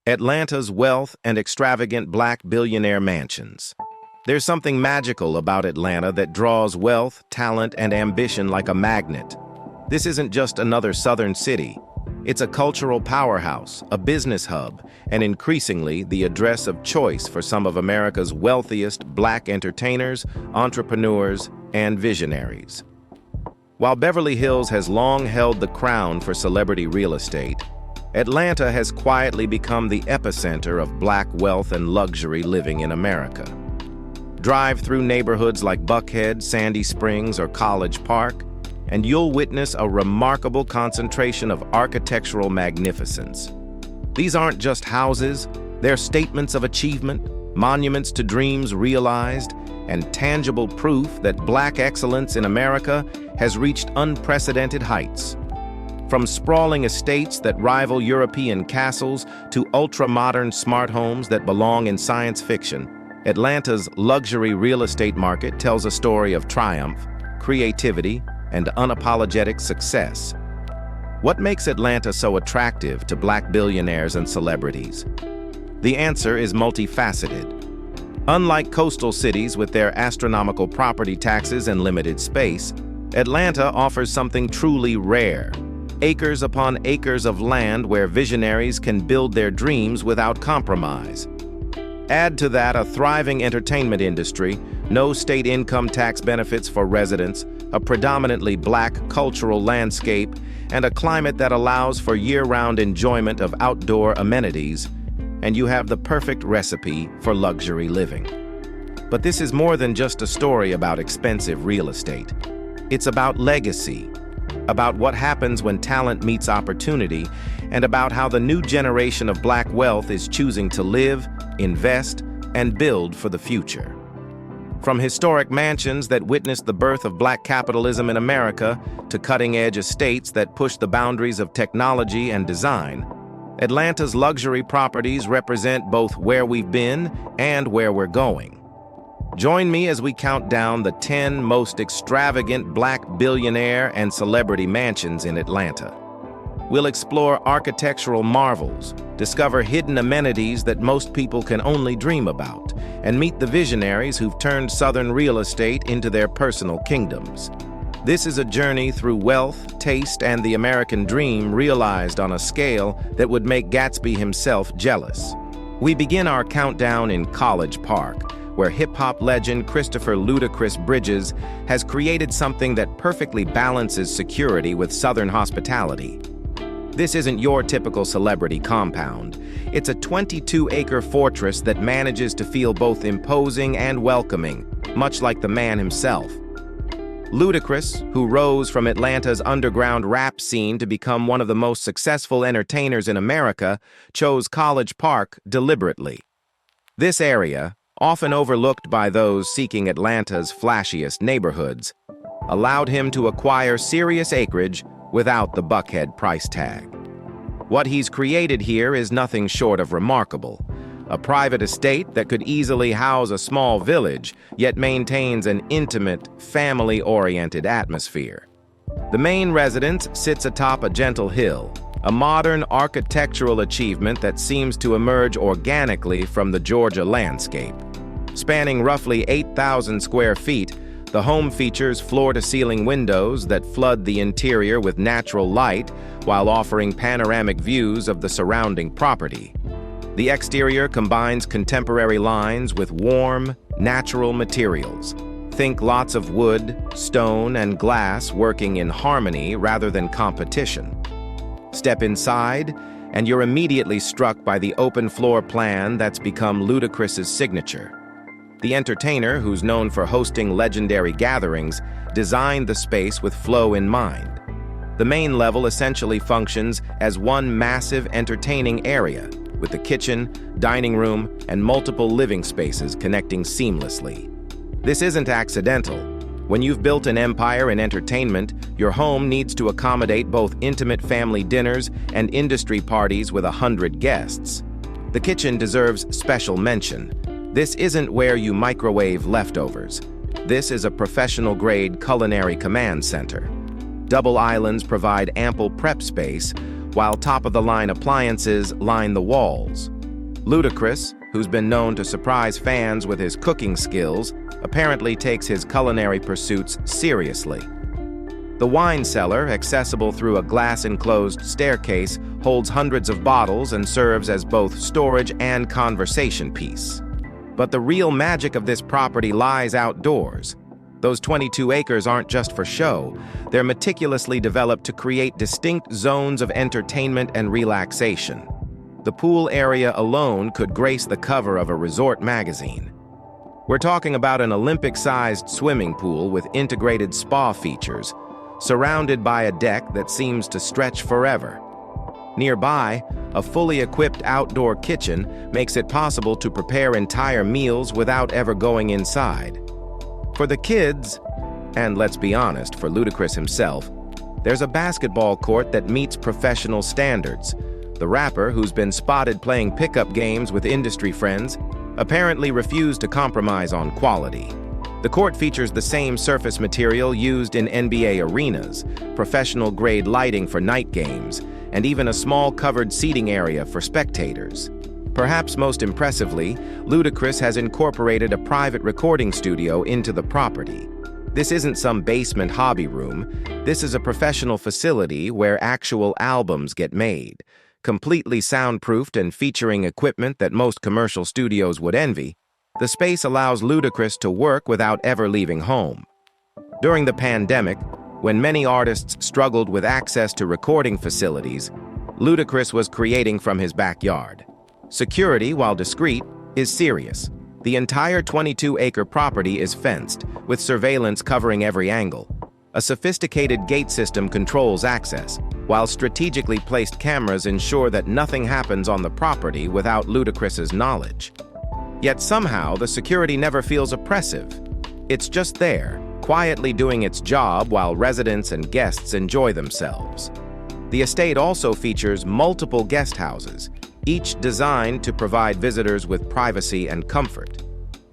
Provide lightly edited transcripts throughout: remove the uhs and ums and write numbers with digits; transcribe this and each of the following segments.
Atlanta's wealth and extravagant black billionaire mansions. There's something magical about Atlanta that draws wealth, talent, and ambition like a magnet. This isn't just another southern city. It's a cultural powerhouse, a business hub, and increasingly the address of choice for some of America's wealthiest black entertainers, entrepreneurs, and visionaries. While Beverly Hills has long held the crown for celebrity real estate, Atlanta has quietly become the epicenter of black wealth and luxury living in America. Drive through neighborhoods like Buckhead, Sandy Springs, or College Park, and you'll witness a remarkable concentration of architectural magnificence. These aren't just houses, they're statements of achievement, monuments to dreams realized, and tangible proof that black excellence in America has reached unprecedented heights. From sprawling estates that rival European castles to ultra-modern smart homes that belong in science fiction, Atlanta's luxury real estate market tells a story of triumph, creativity, and unapologetic success. What makes Atlanta so attractive to black billionaires and celebrities? The answer is multifaceted. Unlike coastal cities with their astronomical property taxes and limited space, Atlanta offers something truly rare: acres upon acres of land where visionaries can build their dreams without compromise. Add to that a thriving entertainment industry, no state income tax benefits for residents, a predominantly black cultural landscape, and a climate that allows for year-round enjoyment of outdoor amenities, and you have the perfect recipe for luxury living. But this is more than just a story about expensive real estate. It's about legacy, about what happens when talent meets opportunity, and about how the new generation of black wealth is choosing to live, invest, and build for the future. From historic mansions that witnessed the birth of black capitalism in America to cutting-edge estates that push the boundaries of technology and design, Atlanta's luxury properties represent both where we've been and where we're going. Join me as we count down the 10 most extravagant black billionaire and celebrity mansions in Atlanta. We'll explore architectural marvels, discover hidden amenities that most people can only dream about, and meet the visionaries who've turned Southern real estate into their personal kingdoms. This is a journey through wealth, taste, and the American dream realized on a scale that would make Gatsby himself jealous. We begin our countdown in College Park, where hip-hop legend Christopher "Ludacris" Bridges has created something that perfectly balances security with Southern hospitality. This isn't your typical celebrity compound. It's a 22-acre fortress that manages to feel both imposing and welcoming, much like the man himself. Ludacris, who rose from Atlanta's underground rap scene to become one of the most successful entertainers in America, chose College Park deliberately. This area, often overlooked by those seeking Atlanta's flashiest neighborhoods, allowed him to acquire serious acreage without the Buckhead price tag. What he's created here is nothing short of remarkable: a private estate that could easily house a small village, yet maintains an intimate, family-oriented atmosphere. The main residence sits atop a gentle hill, a modern architectural achievement that seems to emerge organically from the Georgia landscape. Spanning roughly 8,000 square feet, the home features floor-to-ceiling windows that flood the interior with natural light while offering panoramic views of the surrounding property. The exterior combines contemporary lines with warm, natural materials. Think lots of wood, stone, and glass working in harmony rather than competition. Step inside, and you're immediately struck by the open floor plan that's become Ludacris's signature. The entertainer, who's known for hosting legendary gatherings, designed the space with flow in mind. The main level essentially functions as one massive entertaining area, with the kitchen, dining room, and multiple living spaces connecting seamlessly. This isn't accidental. When you've built an empire in entertainment, your home needs to accommodate both intimate family dinners and industry parties with 100 guests. The kitchen deserves special mention. This isn't where you microwave leftovers. This is a professional-grade culinary command center. Double islands provide ample prep space, while top-of-the-line appliances line the walls. Ludacris, who's been known to surprise fans with his cooking skills, apparently takes his culinary pursuits seriously. The wine cellar, accessible through a glass-enclosed staircase, holds hundreds of bottles and serves as both storage and conversation piece. But the real magic of this property lies outdoors. Those 22 acres aren't just for show. They're meticulously developed to create distinct zones of entertainment and relaxation. The pool area alone could grace the cover of a resort magazine. We're talking about an Olympic-sized swimming pool with integrated spa features, surrounded by a deck that seems to stretch forever. Nearby, a fully equipped outdoor kitchen makes it possible to prepare entire meals without ever going inside. For the kids, and let's be honest, for Ludacris himself, there's a basketball court that meets professional standards. The rapper, who's been spotted playing pickup games with industry friends, apparently refused to compromise on quality. The court features the same surface material used in NBA arenas, professional-grade lighting for night games, and even a small covered seating area for spectators. Perhaps most impressively, Ludacris has incorporated a private recording studio into the property. This isn't some basement hobby room. This is a professional facility where actual albums get made. Completely soundproofed and featuring equipment that most commercial studios would envy, the space allows Ludacris to work without ever leaving home. During the pandemic, when many artists struggled with access to recording facilities, Ludacris was creating from his backyard. Security, while discreet, is serious. The entire 22-acre property is fenced, with surveillance covering every angle. A sophisticated gate system controls access, while strategically placed cameras ensure that nothing happens on the property without Ludacris's knowledge. Yet somehow, the security never feels oppressive. It's just there, quietly doing its job while residents and guests enjoy themselves. The estate also features multiple guest houses, each designed to provide visitors with privacy and comfort.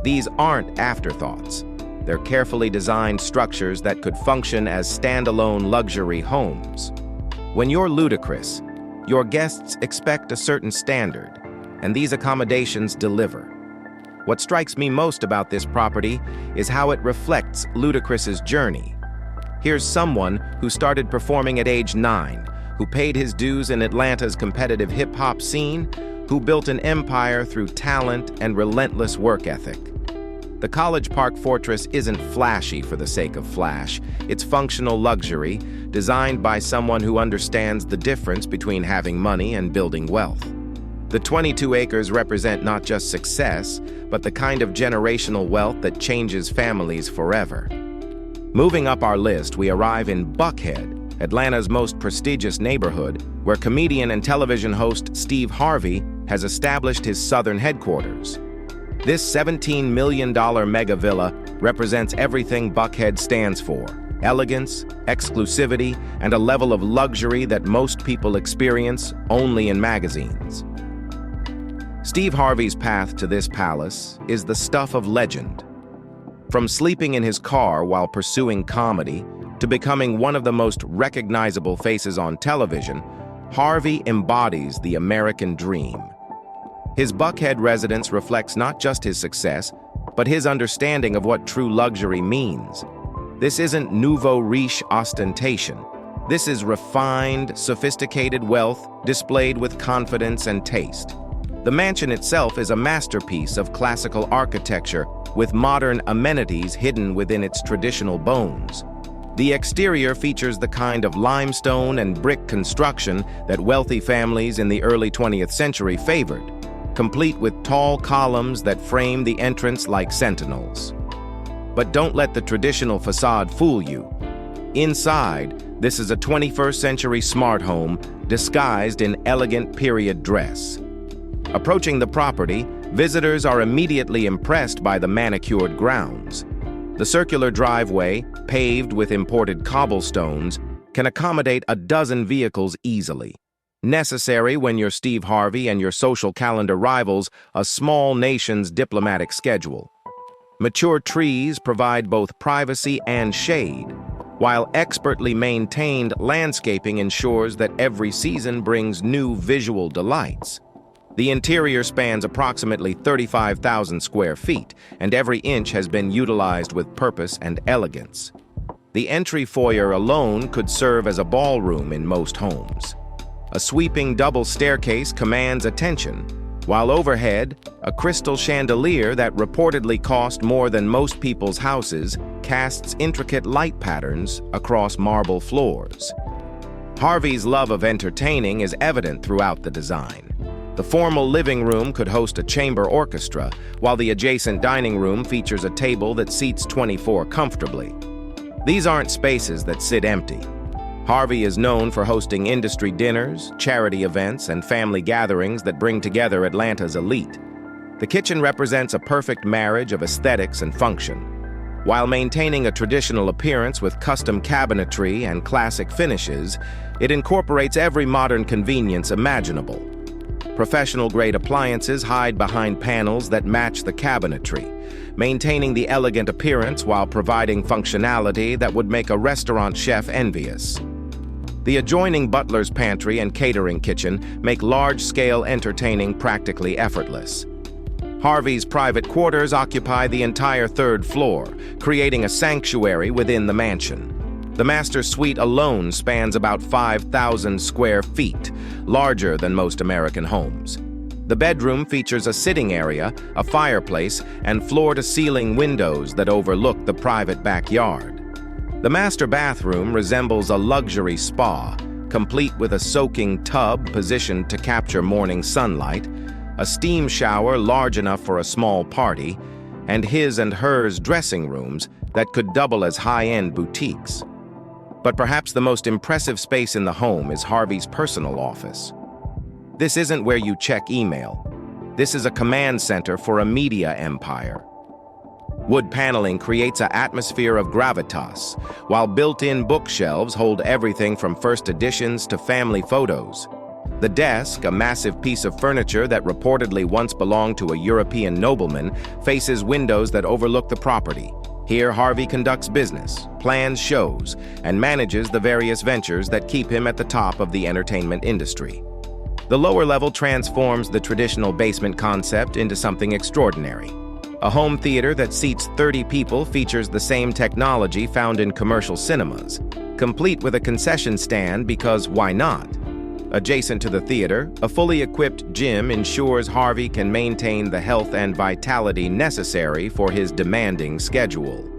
These aren't afterthoughts. They're carefully designed structures that could function as standalone luxury homes. When you're Ludacris, your guests expect a certain standard, and these accommodations deliver. What strikes me most about this property is how it reflects Ludacris's journey. Here's someone who started performing at age 9, who paid his dues in Atlanta's competitive hip-hop scene, who built an empire through talent and relentless work ethic. The College Park Fortress isn't flashy for the sake of flash. It's functional luxury, designed by someone who understands the difference between having money and building wealth. The 22 acres represent not just success, but the kind of generational wealth that changes families forever. Moving up our list, we arrive in Buckhead, Atlanta's most prestigious neighborhood, where comedian and television host Steve Harvey has established his southern headquarters. This $17 million mega villa represents everything Buckhead stands for: elegance, exclusivity, and a level of luxury that most people experience only in magazines. Steve Harvey's path to this palace is the stuff of legend. From sleeping in his car while pursuing comedy to becoming one of the most recognizable faces on television, Harvey embodies the American dream. His Buckhead residence reflects not just his success, but his understanding of what true luxury means. This isn't nouveau riche ostentation. This is refined, sophisticated wealth displayed with confidence and taste. The mansion itself is a masterpiece of classical architecture with modern amenities hidden within its traditional bones. The exterior features the kind of limestone and brick construction that wealthy families in the early 20th century favored, complete with tall columns that frame the entrance like sentinels. But don't let the traditional facade fool you. Inside, this is a 21st century smart home disguised in elegant period dress. Approaching the property, visitors are immediately impressed by the manicured grounds. The circular driveway, paved with imported cobblestones, can accommodate a dozen vehicles easily. Necessary when you're Steve Harvey and your social calendar rivals a small nation's diplomatic schedule. Mature trees provide both privacy and shade, while expertly maintained landscaping ensures that every season brings new visual delights. The interior spans approximately 35,000 square feet, and every inch has been utilized with purpose and elegance. The entry foyer alone could serve as a ballroom in most homes. A sweeping double staircase commands attention, while overhead, a crystal chandelier that reportedly cost more than most people's houses casts intricate light patterns across marble floors. Harvey's love of entertaining is evident throughout the design. The formal living room could host a chamber orchestra, while the adjacent dining room features a table that seats 24 comfortably. These aren't spaces that sit empty. Harvey is known for hosting industry dinners, charity events, and family gatherings that bring together Atlanta's elite. The kitchen represents a perfect marriage of aesthetics and function. While maintaining a traditional appearance with custom cabinetry and classic finishes, it incorporates every modern convenience imaginable. Professional-grade appliances hide behind panels that match the cabinetry, maintaining the elegant appearance while providing functionality that would make a restaurant chef envious. The adjoining butler's pantry and catering kitchen make large-scale entertaining practically effortless. Harvey's private quarters occupy the entire third floor, creating a sanctuary within the mansion. The master suite alone spans about 5,000 square feet, larger than most American homes. The bedroom features a sitting area, a fireplace, and floor-to-ceiling windows that overlook the private backyard. The master bathroom resembles a luxury spa, complete with a soaking tub positioned to capture morning sunlight, a steam shower large enough for a small party, and his and hers dressing rooms that could double as high-end boutiques. But perhaps the most impressive space in the home is Harvey's personal office. This isn't where you check email. This is a command center for a media empire. Wood paneling creates an atmosphere of gravitas, while built-in bookshelves hold everything from first editions to family photos. The desk, a massive piece of furniture that reportedly once belonged to a European nobleman, faces windows that overlook the property. Here, Harvey conducts business, plans shows, and manages the various ventures that keep him at the top of the entertainment industry. The lower level transforms the traditional basement concept into something extraordinary. A home theater that seats 30 people features the same technology found in commercial cinemas, complete with a concession stand because why not? Adjacent to the theater, a fully equipped gym ensures Harvey can maintain the health and vitality necessary for his demanding schedule.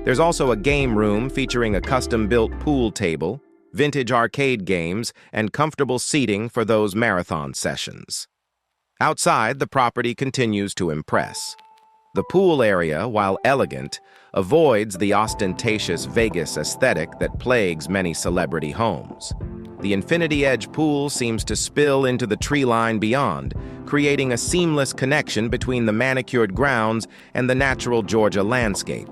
There's also a game room featuring a custom-built pool table, vintage arcade games, and comfortable seating for those marathon sessions. Outside, the property continues to impress. The pool area, while elegant, avoids the ostentatious Vegas aesthetic that plagues many celebrity homes. The infinity edge pool seems to spill into the tree line beyond, creating a seamless connection between the manicured grounds and the natural Georgia landscape.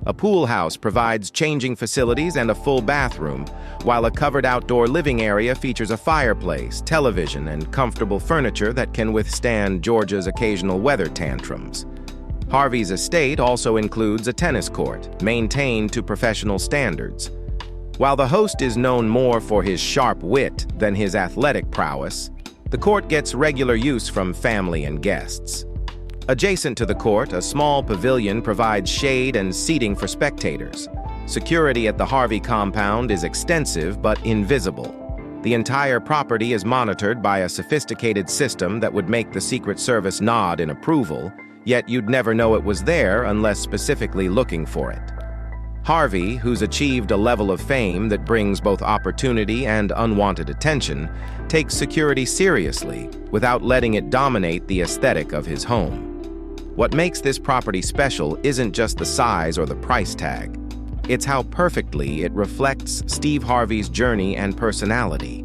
A pool house provides changing facilities and a full bathroom, while a covered outdoor living area features a fireplace, television, and comfortable furniture that can withstand Georgia's occasional weather tantrums. Harvey's estate also includes a tennis court, maintained to professional standards. While the host is known more for his sharp wit than his athletic prowess, the court gets regular use from family and guests. Adjacent to the court, a small pavilion provides shade and seating for spectators. Security at the Harvey compound is extensive but invisible. The entire property is monitored by a sophisticated system that would make the Secret Service nod in approval, yet you'd never know it was there unless specifically looking for it. Harvey, who's achieved a level of fame that brings both opportunity and unwanted attention, takes security seriously without letting it dominate the aesthetic of his home. What makes this property special isn't just the size or the price tag. It's how perfectly it reflects Steve Harvey's journey and personality.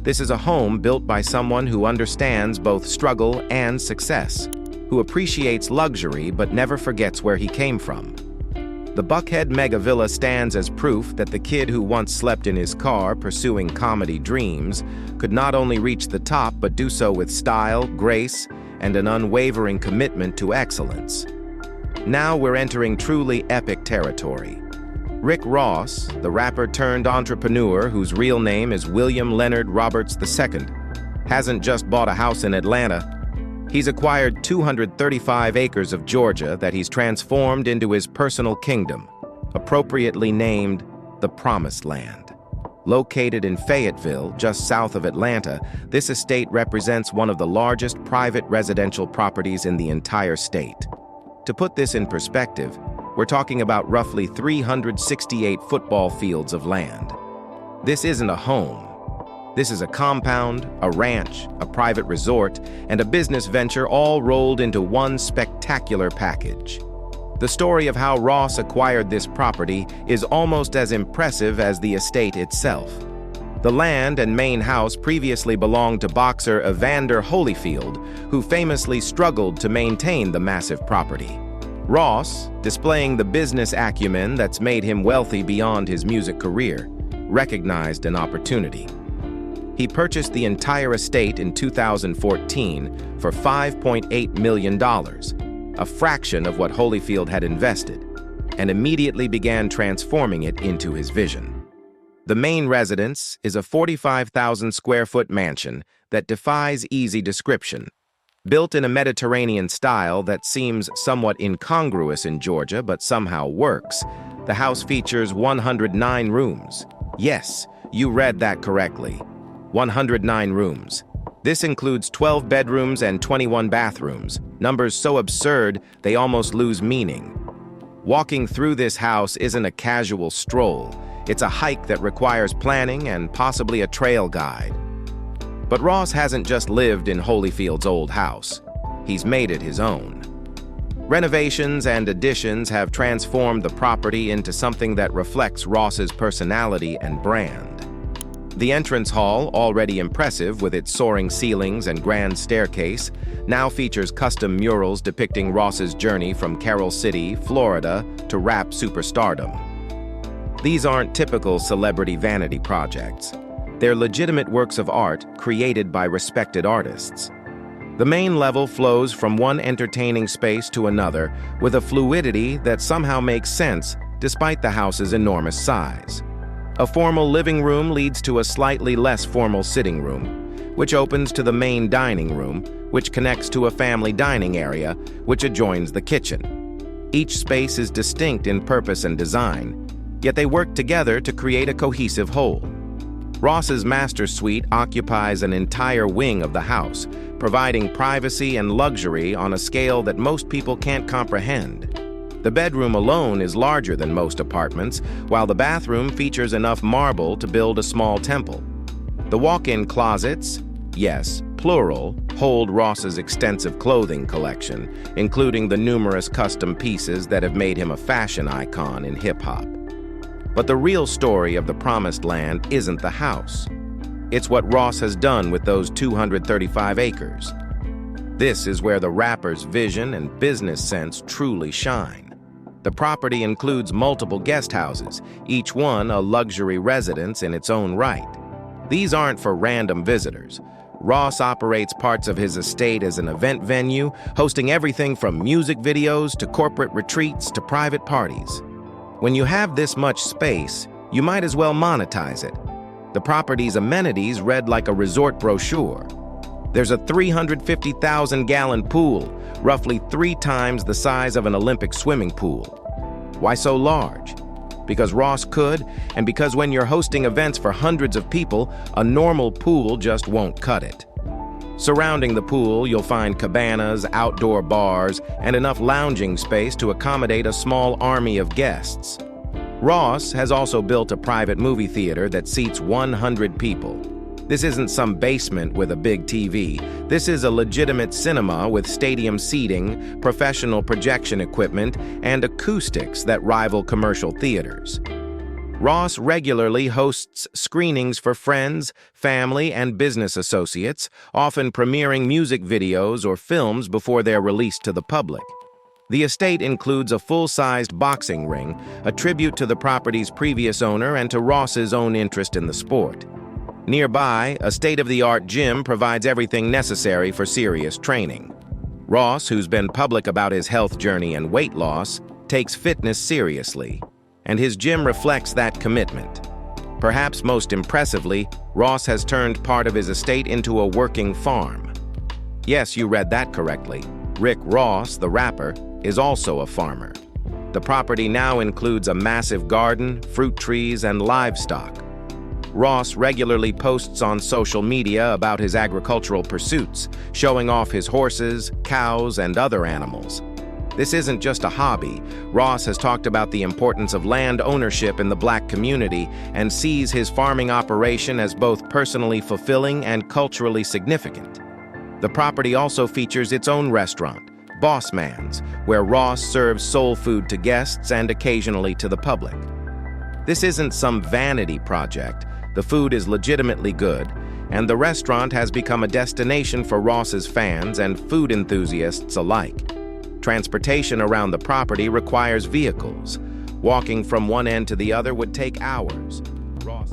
This is a home built by someone who understands both struggle and success, who appreciates luxury but never forgets where he came from. The Buckhead Mega Villa stands as proof that the kid who once slept in his car pursuing comedy dreams could not only reach the top but do so with style, grace, and an unwavering commitment to excellence. Now we're entering truly epic territory. Rick Ross, the rapper turned entrepreneur whose real name is William Leonard Roberts II, hasn't just bought a house in Atlanta. He's acquired 235 acres of Georgia that he's transformed into his personal kingdom, appropriately named the Promised Land. Located in Fayetteville, just south of Atlanta, this estate represents one of the largest private residential properties in the entire state. To put this in perspective, we're talking about roughly 368 football fields of land. This isn't a home. This is a compound, a ranch, a private resort, and a business venture all rolled into one spectacular package. The story of how Ross acquired this property is almost as impressive as the estate itself. The land and main house previously belonged to boxer Evander Holyfield, who famously struggled to maintain the massive property. Ross, displaying the business acumen that's made him wealthy beyond his music career, recognized an opportunity. He purchased the entire estate in 2014 for $5.8 million, a fraction of what Holyfield had invested, and immediately began transforming it into his vision. The main residence is a 45,000-square-foot mansion that defies easy description. Built in a Mediterranean style that seems somewhat incongruous in Georgia but somehow works, the house features 109 rooms. Yes, you read that correctly. 109 rooms. This includes 12 bedrooms and 21 bathrooms, numbers so absurd they almost lose meaning. Walking through this house isn't a casual stroll. It's a hike that requires planning and possibly a trail guide. But Ross hasn't just lived in Holyfield's old house. He's made it his own. Renovations and additions have transformed the property into something that reflects Ross's personality and brand. The entrance hall, already impressive with its soaring ceilings and grand staircase, now features custom murals depicting Ross's journey from Carol City, Florida, to rap superstardom. These aren't typical celebrity vanity projects. They're legitimate works of art created by respected artists. The main level flows from one entertaining space to another with a fluidity that somehow makes sense despite the house's enormous size. A formal living room leads to a slightly less formal sitting room, which opens to the main dining room, which connects to a family dining area, which adjoins the kitchen. Each space is distinct in purpose and design, yet they work together to create a cohesive whole. Ross's master suite occupies an entire wing of the house, providing privacy and luxury on a scale that most people can't comprehend. The bedroom alone is larger than most apartments, while the bathroom features enough marble to build a small temple. The walk-in closets, yes, plural, hold Ross's extensive clothing collection, including the numerous custom pieces that have made him a fashion icon in hip-hop. But the real story of the Promised Land isn't the house. It's what Ross has done with those 235 acres. This is where the rapper's vision and business sense truly shine. The property includes multiple guest houses, each one a luxury residence in its own right. These aren't for random visitors. Ross operates parts of his estate as an event venue, hosting everything from music videos to corporate retreats to private parties. When you have this much space, you might as well monetize it. The property's amenities read like a resort brochure. There's a 350,000-gallon pool, roughly 3 times the size of an Olympic swimming pool. Why so large? Because Ross could, and because when you're hosting events for hundreds of people, a normal pool just won't cut it. Surrounding the pool, you'll find cabanas, outdoor bars, and enough lounging space to accommodate a small army of guests. Ross has also built a private movie theater that seats 100 people. This isn't some basement with a big TV. This is a legitimate cinema with stadium seating, professional projection equipment, and acoustics that rival commercial theaters. Ross regularly hosts screenings for friends, family, and business associates, often premiering music videos or films before they're released to the public. The estate includes a full-sized boxing ring, a tribute to the property's previous owner and to Ross's own interest in the sport. Nearby, a state-of-the-art gym provides everything necessary for serious training. Ross, who's been public about his health journey and weight loss, takes fitness seriously, and his gym reflects that commitment. Perhaps most impressively, Ross has turned part of his estate into a working farm. Yes, you read that correctly. Rick Ross, the rapper, is also a farmer. The property now includes a massive garden, fruit trees, and livestock. Ross regularly posts on social media about his agricultural pursuits, showing off his horses, cows, and other animals. This isn't just a hobby. Ross has talked about the importance of land ownership in the Black community and sees his farming operation as both personally fulfilling and culturally significant. The property also features its own restaurant, Boss Man's, where Ross serves soul food to guests and occasionally to the public. This isn't some vanity project. The food is legitimately good, and the restaurant has become a destination for Ross's fans and food enthusiasts alike. Transportation around the property requires vehicles. Walking from one end to the other would take hours. Ross